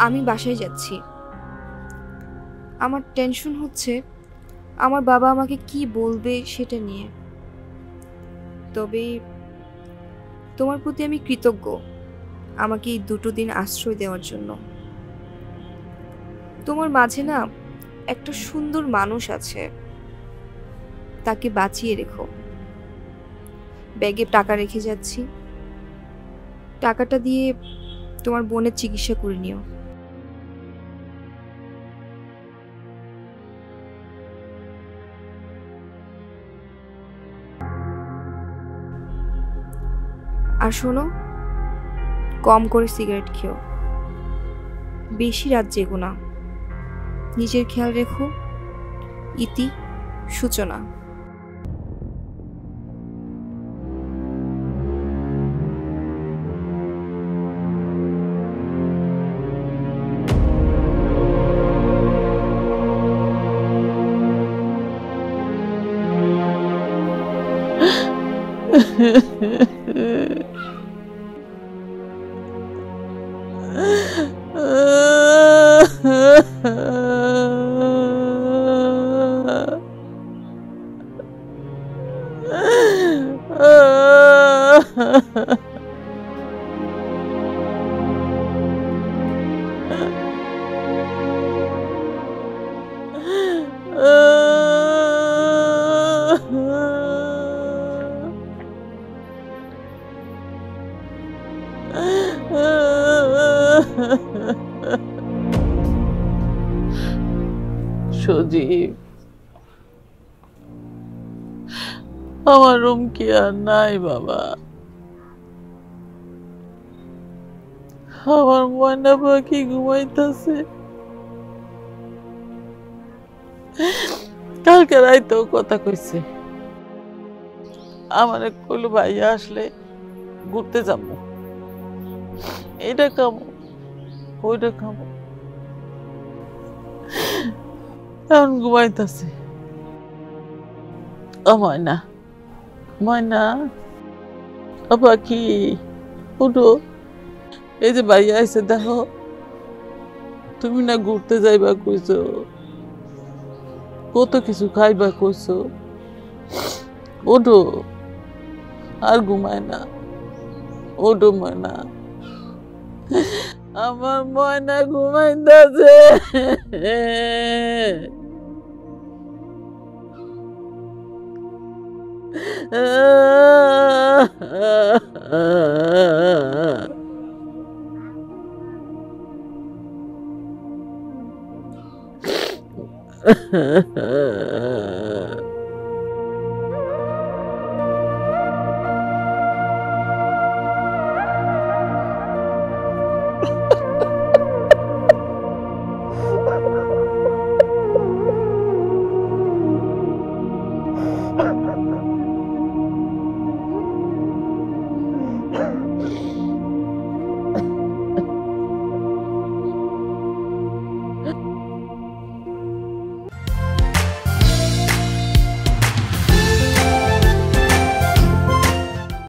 আমি বাসায় যাচ্ছি। আমার টেনশন হচ্ছে আমার বাবা আমাকে কি বলবে সেটা নিয়ে। তবে তোমার প্রতি আমি কৃতজ্ঞ আমাকে এই 2টো দিন আশ্রয় দেওয়ার জন্য। তোমার মাঝে না একটা সুন্দর মানুষ আছে, তাকে বাঁচিয়ে রেখো। ব্যাগে টাকা রেখে যাচ্ছি, টাকাটা দিয়ে তোমার বোনের চিকিৎসা করে নিও। আর শোনো, কম করে সিগারেট খেও, বেশি রাত জেগো না। নিজের খেয়াল রেখো। ইতি সূচনা। সজীব, আমার রুম কি আর নাই বাবা? আমার ময়না পাখি ঘুমাইতেছে। কালকে রাইতেও কথা কইছে, আমার কইলো ভাইয়া আসলে ঘুরতে যাবো, এইটা খাবো ওইটা খাবো। এখন ঘুমাইতেছে। ও ময়না, ময়না, ও পাখি উঠো। এই যে ভাইয়া আইছে দেখো, তুমি না ঘুরতে যাইবা কইছো, কত কিছু খাইবা কইছো। ওঠো, আর ঘুমায় না। ওঠো ময়না, আমার ময়না ঘুমাইতেছে।